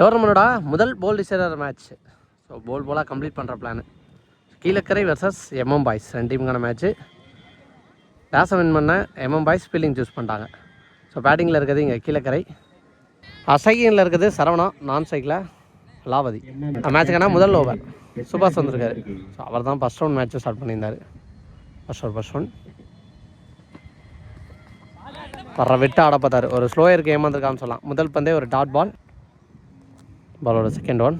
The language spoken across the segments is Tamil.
டோர்னமெண்டோட முதல் போல் டிசைடர் மேட்ச். ஸோ போலாக கம்ப்ளீட் பண்ணுற plan. Kilakarai versus MM boys 2 டீமுக்கான மேட்ச்சு. டாஸை வின் பண்ண எம்எம் பாய்ஸ் ஃபீல்டிங் சூஸ் பண்ணிட்டாங்க. ஸோ பேட்டிங்கில் இருக்கிறது இங்கே கீழக்கரை, அசைகியில் இருக்கிறது சரவணா, நான் சைக்கில் லாவதி. மேட்சுக்கான முதல் ஓவர் சுபாஷ் வந்திருக்காரு. ஸோ அவர் தான் ஃபஸ்ட் ரவுண்ட் மேட்ச்சு ஸ்டார்ட் பண்ணியிருந்தார். ஃபஸ்ட் ஒன் வர்ற விட்டு ஆட பார்த்தார். ஒரு ஸ்லோயருக்கு ஏமாந்துருக்கான்னு சொல்லலாம். முதல் பந்தே ஒரு டாட் பால். பாலோட செகண்ட் ஒன்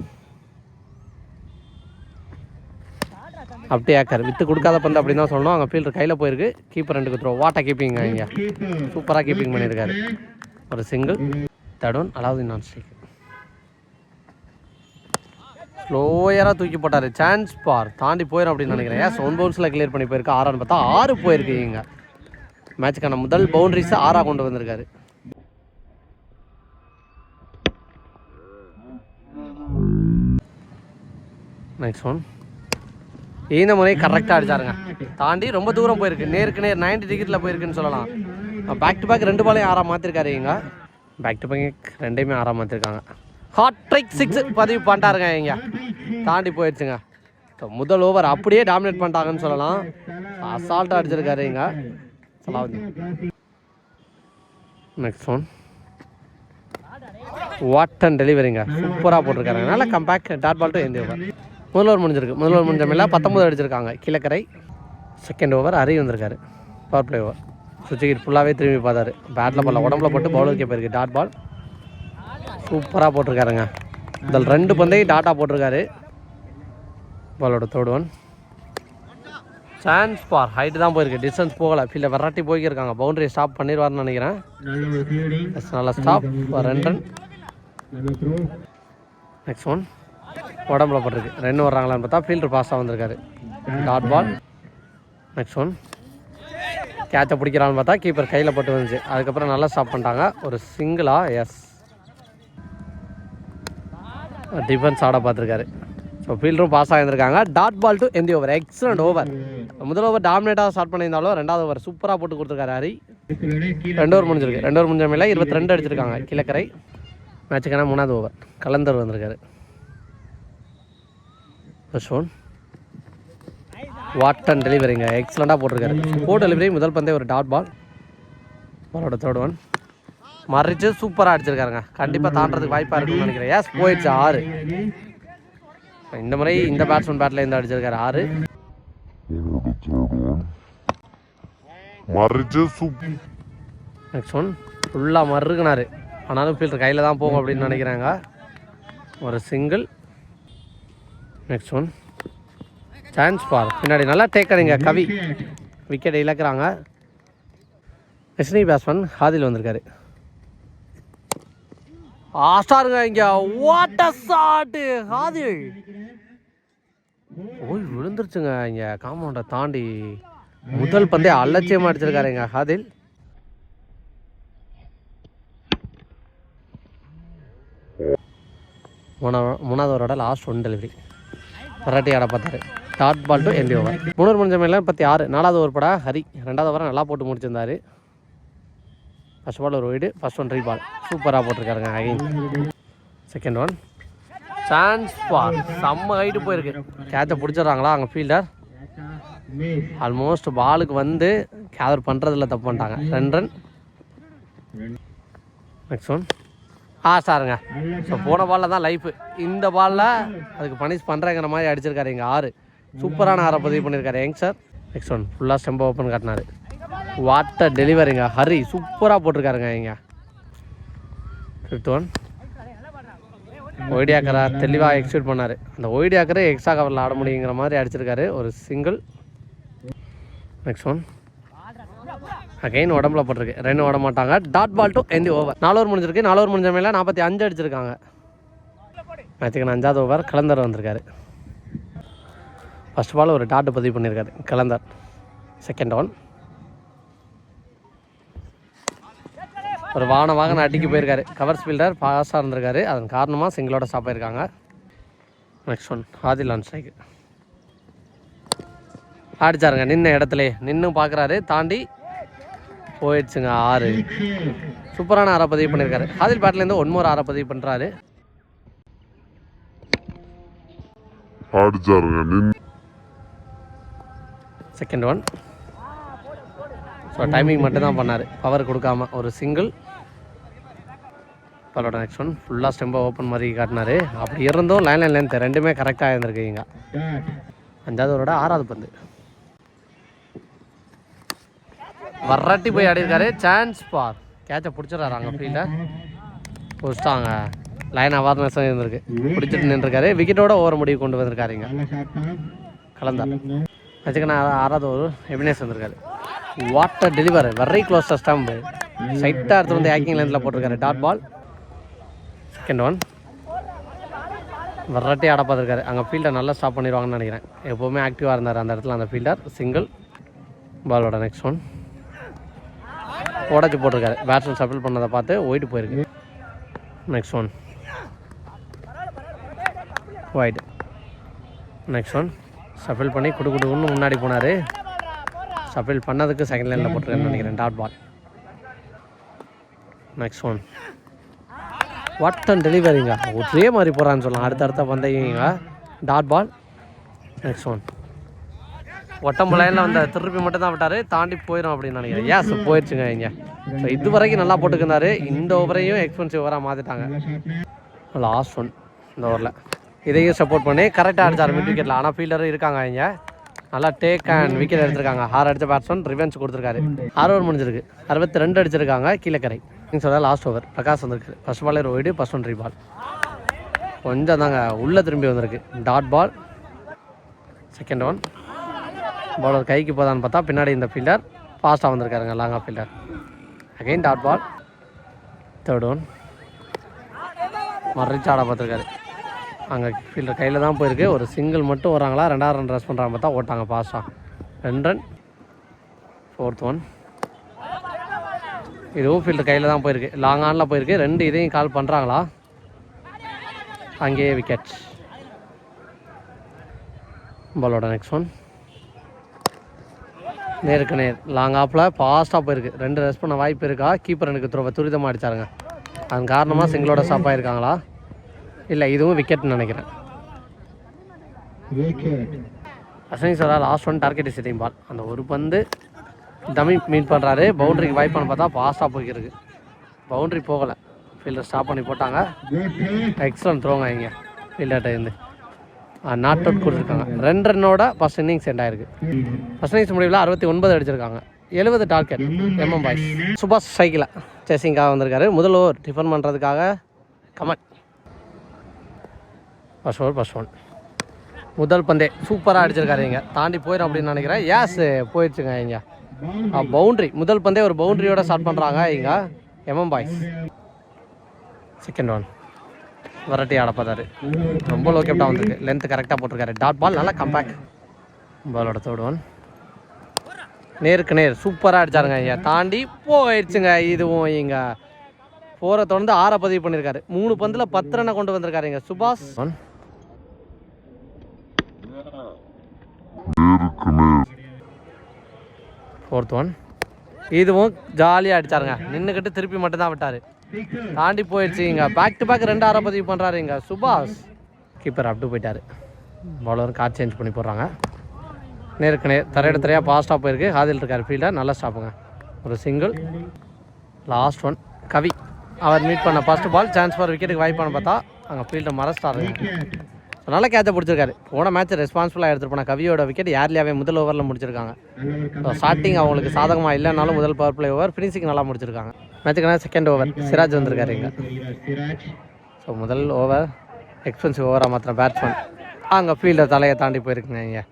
அப்படியே ஏக்கர் விட்டு கொடுக்காத பந்து அப்படின்னு தான் சொல்லணும். அங்கே ஃபீல்டர் கையில் போயிருக்கு. கீப்பர் 2க்கு த்ரோ. வாட்டா கீப்பிங் இங்கே சூப்பராக கீப்பிங் பண்ணியிருக்காரு. ஒரு சிங்கிள். தேர்ட் ஒன் அலாவுதீன் நான் ஸ்ட்ரைக். ஸ்லோயராக தூக்கி போட்டார். சான்ஸ் பார் தாண்டி போயிடும் அப்படின்னு நினைக்கிறேன். ஏன் 7 பவுன்ஸில் கிளியர் பண்ணி போயிருக்கு. 6 பார்த்தா 6 போயிருக்கு. இங்கே மேட்சுக்கான முதல் பவுண்டரிஸை 6 கொண்டு வந்திருக்காரு. நெக்ஸ்ட் ஒன் இந்த முறை கரெக்டாக அடிச்சாருங்க. தாண்டி ரொம்ப தூரம் போயிருக்கு. நேருக்கு நேர் 90 டிகிரியில் போயிருக்குன்னு சொல்லலாம். பேக் டு பேக் 2 பாலையும் 6 மாற்றிருக்காரு. இங்கே பேக் டு பேக் 2மே 6 மாற்றிருக்காங்க. ஹாட் ட்ரிக் 6 பதிவு பண்ணிட்டாருங்க. இங்கே தாண்டி போயிடுச்சுங்க. ஸோ முதல் ஓவர் அப்படியே டாமினேட் பண்ணிட்டாங்கன்னு சொல்லலாம். அசால்ட்டாக அடிச்சிருக்காரு. இங்கே நெக்ஸ்ட் ஒன் வாட் அண்ட் டெலிவரிங்க சூப்பராக போட்டிருக்காரு. நல்லா comeback dot ball to end the over. முதல் ஓவர் முடிஞ்சிருக்கு. முதல் ஓவர் முடிஞ்ச மேலே 19 அடிச்சிருக்காங்க கீழக்கரை. செகண்ட் ஓவர் ஹரி வந்திருக்காரு. Power play over. சுவிட்ச் ஃபுல்லாகவே திரும்பி பார்த்தாரு. பேட்டில் பால் உடம்புல போட்டு பவுலருக்கே போயிருக்கு. டாட் பால் சூப்பராக போட்டிருக்காருங்க. முதல் 2 பந்தையும் டாட்டா போட்டிருக்காரு. பாலோட தேர்ட் ஒன் சான்ஸ் பார் ஹைட்டு தான் போயிருக்கு. டிஸ்டன்ஸ் போகலை. ஃபீல்டை வெரைட்டி போய்க்கிருக்காங்க. பவுண்டரி ஸ்டாப் பண்ணிடுவார்னு நினைக்கிறேன். நல்லா ஸ்டாப். 2 ரன். நெக்ஸ்ட் ஒன் உடம்புல போட்டிருக்கு. 2 வர்றாங்களான்னு பார்த்தா ஃபீல்டர் பாஸாக வந்திருக்காரு. Dot ball. நெக்ஸ்ட் ஒன் கேட்சை பிடிக்கிறான்னு பார்த்தா கீப்பர் கையில் போட்டு வந்துச்சு. அதுக்கப்புறம் நல்லா ஸ்டாப் பண்ணிட்டாங்க. ஒரு சிங்கிளா? எஸ், டிஃபென்ஸ் ஆட பார்த்துருக்காரு. ஸோ ஃபீல்டரும் பாஸ் ஆகியிருந்திருக்காங்க. Dot ball to end the over. Excellent over. முதல் ஓவர் டாமினேட்டாக ஸ்டார்ட் பண்ணியிருந்தாலும் 2வது ஓவர் சூப்பராக போட்டு கொடுத்துருக்காரு ஹரி. 2 ஓவர் முடிஞ்சிருக்கு. 2 ஓவர் முடிஞ்ச மேலே 22 அடிச்சிருக்காங்க கீழக்கரை. மேட்சுக்கான 3வது ஓவர் கலந்தர் வந்திருக்காரு. ஃபர்ஸ்ட் ஒன் வாட் அண்ட் டெலிவரிங்க எக்ஸலண்டாக போட்டிருக்காரு. Four delivery. முதல் பந்தே ஒரு டாட் பால். பாலோட தேர்ட் ஒன் மறைச்சு சூப்பராக அடிச்சிருக்காருங்க. கண்டிப்பாக தாண்டறதுக்கு வாய்ப்பாக இருக்குன்னு நினைக்கிறேன். ஏஸ் போயிடுச்சு 6. இந்த முறை இந்த பேட்ஸ்மேன் பேட்டில் இருந்து அடிச்சிருக்காரு 6. நெக்ஸ்ட் ஒன் ஃபுல்லாக மறுக்குனாரு. ஆனாலும் ஃபீல்டர் கையில் தான் போகும் அப்படின்னு நினைக்கிறாங்க. ஒரு சிங்கிள். நெக்ஸ்ட் ஒன் சான்ஸ் பார் பின்னாடி நல்லா டேக்கரிங்க. கவி விக்கெட் இழக்கிறாங்க. எஸ்னி பேட்ஸ்மேன் ஹாதில் வந்திருக்காரு. ஆஸ்டாருங்க இங்கே வாட் அ ஷாட். ஹாதில் ஓய் விழுந்துருச்சுங்க. இங்கே காம்பவுண்டை தாண்டி முதல் பந்தே அலட்சியமாக அடிச்சிருக்காரு இங்கே ஹாதில். மூணாவது ஓவரோட லாஸ்ட் 1 டெலிவரி வெரைட்டி ஆட பார்த்தாரு. Dot ball to end over. 3 over முடிஞ்ச மேலே 36. 4வது ஓவர் பட ஹரி. 2வது ஓவரை நல்லா போட்டு முடிச்சிருந்தாரு. ஃபர்ஸ்ட் பால் ஒரு வைடு. ஃபர்ஸ்ட் ஒன் 3 பால் சூப்பராக போட்டிருக்காருங்க. Again second one chance ball செம்ம ஹைட்டு போயிருக்கு. கேட்சை பிடிச்சிட்றாங்களா அங்கே ஃபீல்டர். ஆல்மோஸ்ட் பாலுக்கு வந்து கேதர் பண்ணுறதில்ல, தப்பு பண்ணிட்டாங்க. 2 ரன். நெக்ஸ்ட் ஒன் சாருங்க. ஸோ போன பாலில் தான் லைஃப். இந்த பாலில் அதுக்கு பனிஷ் பண்ணுறங்கிற மாதிரி அடிச்சிருக்காரு. இங்கே 6 சூப்பரான 6 பதிவு பண்ணியிருக்காரு யங் சார். நெக்ஸ்ட் ஒன் ஃபுல்லாக ஸ்டெம்பை ஓப்பன் காட்டினார். வாட்டர் டெலிவரிங்க ஹரி சூப்பராக போட்டிருக்காருங்க. இங்கே 5th ஒன் ஒய்டியாக்கரை தெளிவாக எக்ஸிக்யூட் பண்ணார். அந்த ஒய்டியாக்கரை எக்ஸ்ட்ரா கவரில் ஆட முடியுங்கிற மாதிரி அடிச்சிருக்காரு. ஒரு சிங்கிள். நெக்ஸ்ட் ஒன் அகைன் உடம்புல போட்டிருக்கு. 2 ஓட மாட்டாங்க. Dot ball to end over. 4 over முடிஞ்சிருக்கு. 4 ஓவர் முடிஞ்ச மேலே 45 அடிச்சிருக்காங்க. மேட்சுக்கு 5வது ஓவர் கலந்தர் வந்திருக்காரு. ஃபர்ஸ்ட் பால் ஒரு டாட் பதிவு பண்ணியிருக்காரு கலந்தர். செகண்ட் ஒன் ஒரு வாகனம் அடிக்க போயிருக்காரு. கவர்ஸ் ஃபீல்டர் பாஸாக இருந்திருக்காரு. அதன் காரணமாக சிங்கிளோட ஸ்டாப் ஆயிருக்காங்க. Next one Adil on strike அடிச்சாருங்க. நின்ன இடத்துல நின்று பார்க்குறாரு. தாண்டி போயிடுச்சுங்க. 6 சூப்பரான 6 பதிவு பண்ணியிருக்காரு. ஆதில் பேட்லேருந்து 1 மோர் 6 பதிவு பண்ணுறாரு. Second one. ஸோ டைமிங் மட்டும் தான் பண்ணார், பவர் கொடுக்காம ஒரு சிங்கிள். பரவாயில்ல. நெக்ஸ்ட் ஒன் ஃபுல்லாக ஸ்டெம்பை ஓப்பன் மாதிரி காட்டினார். அப்படி இருந்தும் லைன் லென்த் ரெண்டுமே கரெக்டாக இருந்திருக்குங்க. 5வது ஓவரோட 6வது பந்து. வரட்டி போய் ஆடிருக்காரு. சான்ஸ் பார், கேட்சை பிடிச்சிடறாரு. அங்கே ஃபீல்டை பிடிச்சிட்டாங்க. லைன் அவேர்னஸும் இருந்திருக்கு, பிடிச்சிட்டு நின்றுருக்காரு. விக்கெட்டோட ஓவர் முடிவு கொண்டு வந்திருக்காருங்க. கலந்தார் வச்சுக்கண்ணா. 6வது ஓவர் எபினேஸ் வந்திருக்காரு. What a deliver, very close stump. சைட்டாக எடுத்து வந்து ஆக்கிங் லைனில் போட்டிருக்காரு. Dot ball. Second one. வரட்டி ஆட பார்த்துருக்காரு. அங்கே ஃபீல்டர் நல்லா ஸ்டாப் பண்ணிடுவாங்கன்னு நினைக்கிறேன். எப்போவுமே ஆக்டிவாக இருந்தார் அந்த இடத்துல அந்த ஃபீல்டர். சிங்கிள். பாலோட நெக்ஸ்ட் ஒன் உடச்சி போட்டிருக்காரு. பேட்ஸ்மேன் சப்பிள் பண்ணதை பார்த்து ஒயிட் போயிருக்கு. Next one wide. Next one shuffle பண்ணி குடுக்குன்னு முன்னாடி போனார். சப்பிள் பண்ணதுக்கு செகண்ட் லைனில் போட்டிருக்காருன்னு நினைக்கிறேன். Dot ball. Next one what and டெலிவரிங்க. ஒரே மாதிரி போகிறான்னு சொல்லலாம். அடுத்தடுத்த பந்தயங்க. Dot ball. Next one off stump லைனில் வந்த திருப்பி மட்டும் தான் விட்டார். தாண்டி போயிடும் அப்படின்னு நினைக்கிறேன். ஏஸ் போயிடுச்சுங்க இங்கே. ஸோ இது வரைக்கும் நல்லா போட்டுக்கிருந்தாரு. இந்த ஓவரையும் எக்ஸ்பென்சிவ் ஓவராக மாற்றிட்டாங்க. லாஸ்ட் ஒன் இந்த ஓவரில் இதையும் சப்போர்ட் பண்ணி கரெக்டாக அடிச்சார் மிட் விக்கெட்டில். ஆனால் ஃபீல்டரும் இருக்காங்க இங்கே. நல்லா டேக் அண்ட் விக்கெட் எடுத்திருக்காங்க. 6 அடித்த பேட்ஸ்மேன் ரிவென்ஸ் கொடுத்துருக்காரு. 6 ஓவர் முடிஞ்சிருக்கு. 62 அடிச்சிருக்காங்க கீழக்கரை. நீங்கள் சொல்ல லாஸ்ட் ஓவர் பிரகாஷ் வந்திருக்கு. ஃபர்ஸ்ட் பாலே ஒரு ஒயிடு, ஃபர்ஸ்ட் ஒன் பால். கொஞ்சம் தாங்க உள்ளே திரும்பி வந்திருக்கு. Dot ball. Second one. Bowler கைக்கு போதான்னு பார்த்தா பின்னாடி இந்த ஃபீல்டர் ஃபாஸ்ட்டாக வந்திருக்காருங்க. லாங்காக fielder. Again dot ball. Third one. மறைச்சு ஆட பார்த்துருக்காரு. அங்கே ஃபீல்டர் கையில் தான் போயிருக்கு. ஒரு சிங்கிள் மட்டும் வராங்களா, 2வது ரன் ரஸ் பண்ணுறாங்க பார்த்தா ஓட்டாங்க ஃபாஸ்ட்டாக. 2 ரன். Fourth one. இதுவும் ஃபீல்டர் கையில் தான் போயிருக்கு. லாங் ஆனில் போயிருக்கு. 2 இதையும் கால் பண்ணுறாங்களா. அங்கேயே விக்கெட். பாலோட நெக்ஸ்ட் ஒன் நேருக்கு நேர் லாங் ஆப்பில் ஃபாஸ்ட்டாக போயிருக்கு. 2 ரஸ் பண்ண வாய்ப்பு இருக்கா. கீப்பர் எனக்கு துரிதமாக அடித்தாருங்க. அதன் காரணமாக சிங்கிளோட ஸ்டாப் ஆகிருக்காங்களா இல்லை இதுவும் விக்கெட்னு நினைக்கிறேன். அஸ்வினி சாரா லாஸ்ட் ஒன் டார்கெட் சிட்டிங் பால். அந்த ஒரு பந்து டமி மீட் பண்ணுறாரு. பவுண்டரிக்கு வாய்ப்பான்னு பார்த்தா ஃபாஸ்ட்டாக போய்க்கிருக்கு. பவுண்டரி போகலை. ஃபீல்டர் ஸ்டாப் பண்ணி போட்டாங்க. எக்ஸலன்ட் த்ரோங்க இங்கே ஃபீல்டர்கிட்ட இருந்து. நாட் அவுட் கொடுத்துருக்காங்க. 2 ரன்னோட ஃபர்ஸ்ட் இன்னிங்ஸ் எண்ட் ஆயிருக்கு. ஃபர்ஸ்ட் இன்னிங்ஸ் முடிவில் 69 அடிச்சிருக்காங்க. 70 டார்கெட். MM boys. சுபாஷ் சைக்கிளா சேசிங்காக வந்திருக்காரு. முதல் ஓவர் டிஃபன் பண்ணுறதுக்காக Kamal. First over first one. முதல் பந்தே சூப்பராக அடிச்சிருக்காரு. இங்கே தாண்டி போயிடும் அப்படின்னு நினைக்கிறேன். ஏஸ் போயிடுச்சுங்க இங்கே. பவுண்ட்ரி. முதல் பந்தே ஒரு பவுண்ட்ரியோட ஸ்டார்ட் பண்ணுறாங்க இங்கே எம்எம் பாய்ஸ். செகண்ட் ஒன் வரட்டி ஆட பார்த்தாரு. ரொம்ப லோ கேப்டாக வந்திருக்கு. லென்த் கரெக்டாக போட்டிருக்காரு. Dot ball. நல்லா கம்பேக். பாலோட தேர்ட் ஒன் நேருக்கு நேர் சூப்பராக அடிச்சாருங்க. ஐயா தாண்டி போயிடுச்சுங்க. இதுவும் இங்கே 4 தொடர்ந்து 6 பதிவு பண்ணியிருக்காரு. 3 பந்தில் 10 ரன்னை கொண்டு வந்திருக்காரு இங்கே சுபாஷ். Fourth one. இதுவும் ஜாலியாக அடிச்சாருங்க. நின்றுக்கிட்டு திருப்பி மட்டும்தான் விட்டார். தாண்டி போயிடுச்சு இங்கே. பேக் டு பேக் 2 6 பதிவு பண்ணுறாரு இங்கே சுபாஷ். கீப்பர் அப்டு போயிட்டார். பவுலரும் கார்ட் சேஞ்ச் பண்ணி போடுறாங்க. நேருக்கு நேர் தரையாக ஃபாஸ்ட்டாக போயிருக்கு. ஹாதில் இருக்கார் ஃபீல்டர். நல்லா ஸ்டாப்புங்க. ஒரு சிங்கிள். லாஸ்ட் ஒன் கவி. அவர் மீட் பண்ண ஃபர்ஸ்ட் பால். சான்ஸ் ஃபார் விக்கெட்டுக்கு வாய்ப்பானு பார்த்தா அங்கே ஃபீல்டர் மறைச்சிட்டாருங்க. நல்லா கேட்சை பிடிச்சிருக்காரு. போன மேட்ச் ரெஸ்பான்சிபிளாக எடுத்துகிட்டு போன கவியோட விக்கெட் ஏர்லியாவே முதல் ஓவரில் முடிச்சிருக்காங்க. ஸ்டார்டிங் அவங்களுக்கு சாதகமாக இல்லைனாலும் முதல் பவர் பிளே ஓவர் ஃபினிஷிங் நல்லா முடிச்சிருக்காங்க. மேட்சுக்கான செகண்ட் ஓவர் சிராஜ் வந்திருக்காரு இங்கே. ஸோ முதல் ஓவர் எக்ஸ்பென்சிவ் ஓவராக மாத்திரம் பேட்ஸ்மேன். அங்கே ஃபீல்டர் தலையை தாண்டி போயிருக்குங்க இங்கே.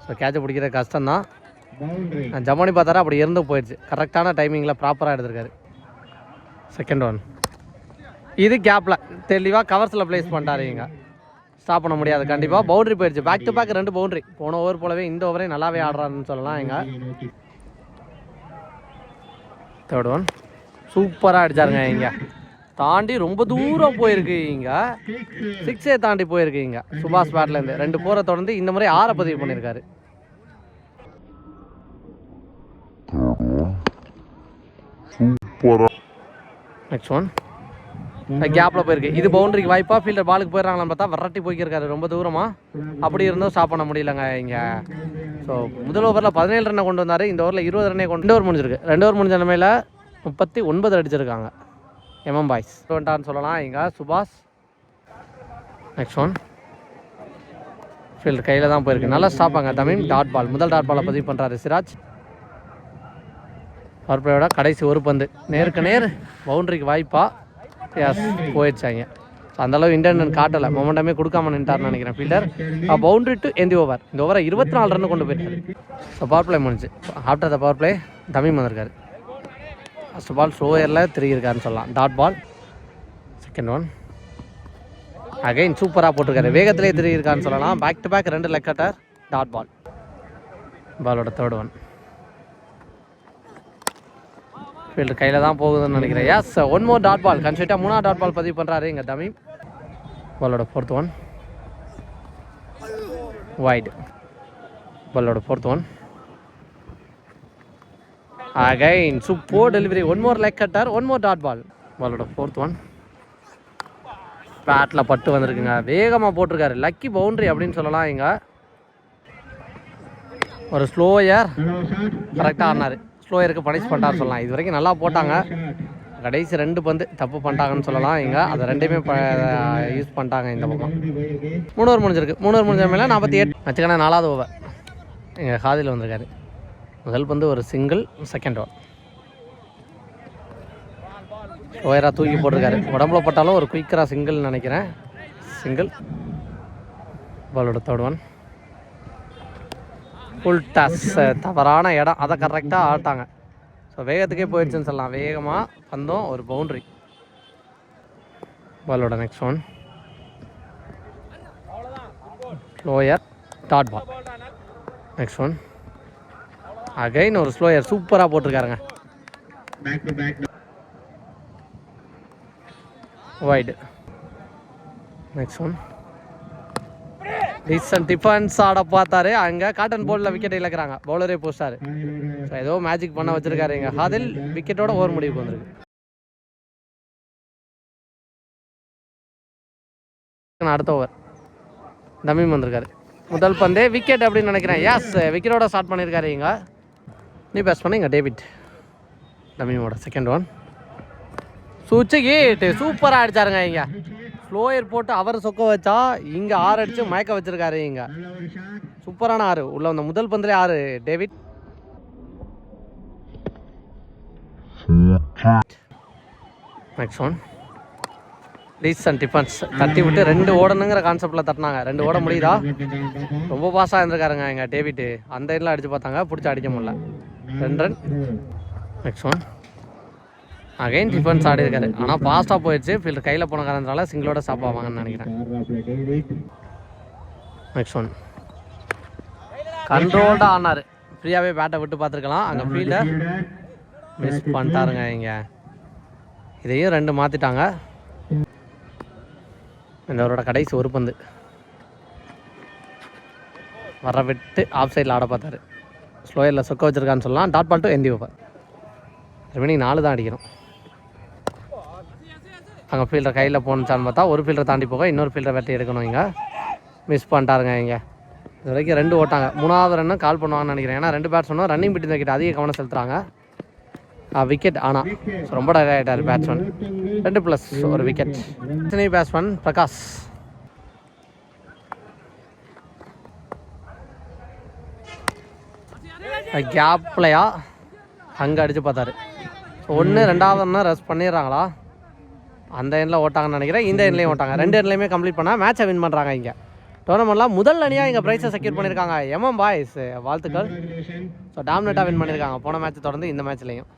ஸோ கேட்சை பிடிக்கிற கஷ்டம்தான். ஜமானி பார்த்தாரா அப்படி இருந்து போயிடுச்சு. கரெக்டான டைமிங்கில் ப்ராப்பராக எடுத்திருக்காரு. Second one. இது கேப்பில் தெளிவாக கவர்ஸில் பிளேஸ் பண்ணிட்டாரு இங்கே. ஸ்டாப் பண்ண முடியாது கண்டிப்பாக. பவுண்டரி போயிடுச்சு. Back to back 2 boundary. போன ஓவர் போலவே இந்த ஓவரையும் நல்லாவே ஆடுறாருன்னு சொல்லலாம் இங்கே. தேர்ட் ஒன் சூப்பராக அடிச்சாருங்க இங்கே. தாண்டி ரொம்ப தூரம் போயிருக்கு இங்கே. 6 தாண்டி போயிருக்கு இங்கே சுபாஷ் பேட்லேருந்து. 2 4 தொடர்ந்து இந்த முறை 6 பதிவு பண்ணியிருக்காரு. நெக்ஸ்ட் ஒன் கேப்பில் போயிருக்கு. இது பவுண்டரிக்கு வாய்ப்பா ஃபீல்டர் பாலுக்கு போயிடறாங்களான்னு பார்த்தா விரட்டி போய்க்கிருக்காரு ரொம்ப தூரமாக. அப்படி இருந்தும் ஸ்டாப் பண்ண முடியலங்க இங்கே. ஸோ முதல் ஓவரில் 17 ரன்னை கொண்டு வந்தார். இந்த ஓவரில் 20 ரன்னே கொண்டு 2 ஓவர் முடிஞ்சிருக்கு. 2 ஓவர் முடிஞ்ச நிலைமையில் 39 அடிச்சிருக்காங்க எம்எம் பாய்ஸ். வந்துட்டான்னு சொல்லலாம் இங்கே சுபாஷ். நெக்ஸ்ட் ஒன் ஃபீல்டு கையில் தான் போயிருக்கு. நல்லா ஸ்டாப்பாங்க தமிழ். டாட் பால், முதல் டாட் பாலை பதிவு பண்ணுறாரு சிராஜ். பவர் பிளேயோட கடைசி ஒரு பந்து நேருக்கு நேர் பவுண்டரிக்கு வாய்ப்பா போயிடுச்சாங்க. ஸோ அந்தளவு இன்டர்னன் காட்டலை, மொமெண்டமே கொடுக்காம நின்ட்டார்னு நினைக்கிறேன் fielder. Boundary to end the over. இந்த ஓவரை 24 ரன் கொண்டு போயிட்டாரு. ஸோ பவர் பிளே முடிஞ்சு. After the power play Tamil வந்திருக்காரு. ஃபஸ்ட் பால் ஸ்லோயரில் திருகிருக்காருன்னு சொல்லலாம். Dot ball. Second one again சூப்பராக போட்டிருக்காரு. வேகத்திலே திருகிருக்காருன்னு சொல்லலாம். Back to back 2 leg cutter. Dot ball. பாலோட தேர்ட் ஒன் ஃபீல்டு கையில் தான் போகுதுன்னு நினைக்கிறேன். Yes, one more dot ball. கன்சிட்டாக 3ஆவது டாட் பால் பதிவு பண்ணுறாரு இங்கே தமிழ். பாலோட ஃபோர்த் ஒன் வைட். பாலோட fourth one again super delivery. One more leg cutter, one more dot ball. பாலோட ஃபோர்த் ஒன் பேட்டில் பட்டு வந்திருக்குங்க. வேகமாக போட்டிருக்காரு. லக்கி பவுண்ட்ரி அப்படின்னு சொல்லலாம் இங்கே. ஒரு ஸ்லோயர் கரெக்டாக ஆடினார். ஸ்லோயருக்கு பனிஷ் பண்ணிட்டார் சொல்லலாம். இது வரைக்கும் நல்லா போட்டாங்க. கடைசி 2 பந்து தப்பு பண்ணிட்டாங்கன்னு சொல்லலாம் இங்கே. அதை ரெண்டையுமே யூஸ் பண்ணிட்டாங்க இந்த பக்கம். 3 ஓவர் முடிஞ்சிருக்கு. 3 ஓவர் முடிஞ்ச மேலே 48 வச்சுக்கணா 4ஆவது ஓவர் இங்கே காதில் வந்திருக்காரு. முதல் பந்து ஒரு சிங்கிள். செகண்ட் ஓவர் ஸ்லோயராக தூக்கி போட்டிருக்காரு. உடம்புல போட்டாலும் ஒரு குயிக்கராக சிங்கிள்னு நினைக்கிறேன். சிங்கிள். பாலோட தேர்ட் ஒன் ஃபுல் டஸ். தவறான இடம், அதை கரெக்டாக ஆட்டாங்க. ஸோ வேகத்துக்கே போயிடுச்சுன்னு சொல்லலாம். வேகமாக வந்தோம் ஒரு பவுண்ட்ரி. பாலோட next one slower dot ball. Next one again ஒரு ஸ்லோயர் சூப்பராக போட்டிருக்காருங்க. Wide. Next one decent defence ஆட பார்த்தாரு. அங்கே காட்டன் போர்டில் விக்கெட் இழக்கிறாங்க. பவுலரே போஸ்டாரு. ஸோ ஏதோ மேஜிக் பண்ண வச்சிருக்காரு இங்கே. ஹாதில் விக்கெட்டோட ஓவர் முடிவுக்கு வந்திருக்கு. அடுத்த ஓவர் தமிழ் வந்திருக்காரு. முதல் பந்தே விக்கெட் அப்படின்னு நினைக்கிறேன். எஸ், விக்கெட்டோட ஸ்டார்ட் பண்ணியிருக்காரு இங்கே. நீ பேஸ் பண்ண இங்கே டேவிட். தமிழோட செகண்ட் ஒன் சுவிட்சு கேட்டு சூப்பராக அடிச்சாருங்க இங்கே. ஸ்லோயர் போட்டு அவர் சொக்க வச்சா இங்கே 6 அடிச்சு மயக்க வச்சிருக்காரு இங்கே. சூப்பரான 6 உள்ள வந்த முதல் பந்திலே 6 David. Next one decent defence. தட்டி விட்டு 2 ஓடணுங்கிற கான்செப்டில் தட்டினாங்க. 2 ஓட முடியுதா? ரொம்ப பாஸாக இருந்திருக்காருங்க இங்கே டேவிட். அந்த இதில் அடித்து பார்த்தாங்க, பிடிச்சி அடிக்க முடியல. 2 run. Next one again defence ஆடி இருக்காரு. ஆனால் ஃபாஸ்ட்டாக போயிடுச்சு. ஃபீல்டு கையில் போன காரணத்தால சிங்கிளோட ஸ்டாப் ஆவாங்கன்னு நினைக்கிறேன். நெக்ஸ்ட் ஒன் கண்ட்ரோல்டாக ஆனார். ஃப்ரீயாகவே பேட்டை விட்டு பார்த்துருக்கலாம். அங்கே ஃபீல்டர் மிஸ் பண்ணிட்டாருங்க இங்கே. இதையும் 2 மாற்றிட்டாங்க. இந்த அவரோட கடைசி ஒரு பந்து வர விட்டு ஆஃப் சைடில் ஆட பார்த்தாரு. ஸ்லோயரில் சொக்க வச்சுருக்கான்னு சொல்லலாம். Dot ball to end the over. Remaining 4 தான் அடிக்கணும். அங்கே ஃபீல்டர் கையில் போனுச்சான்னு பார்த்தா ஒரு ஃபீல்டரை தாண்டி போக இன்னொரு ஃபீல்டரை வெட்டி எடுக்கணும். இங்கே மிஸ் பண்ணிட்டாருங்க இங்கே. இது வரைக்கும் 2 ஓட்டாங்க. 3ஆவது ரன்னு கால் பண்ணுவாங்கன்னு நினைக்கிறேன். ஏன்னா 2 பேட்ஸ்மேனும் ரன்னிங் பிட்டு விக்கெட் அதிக கவனம் செலுத்துறாங்க. விக்கெட் ஆனால் ரொம்ப டயர்ட் ஆகிட்டார் பேட்ஸ்மேன். 2+ ஒரு விக்கெட். பேட்ஸ்மேன் பிரகாஷ். கேப்லையா அங்கே அடித்து பார்த்தாரு. ஸோ 1 2வது ரெஸ்ட் பண்ணிடுறாங்களா? அந்த எண்ணில் ஓட்டாங்கன்னு நினைக்கிறேன். இந்த எண்ணிலையும் ஓட்டாங்க. 2 எண்ணிலையுமே கம்ப்ளீட் பண்ணால் மேட்சை வின் பண்ணுறாங்க. இங்கே டோர்னமெண்ட்லாம் முதல் அணியாக இங்கே ப்ரைஸை செக்யூர் பண்ணியிருக்காங்க. எம்எம் பாய்ஸ் வாழ்த்துக்கள். ஸோ டாமினேட்டாக வின் பண்ணியிருக்காங்க போன மேட்ச் தொடர்ந்து இந்த மேட்ச்லேயும்.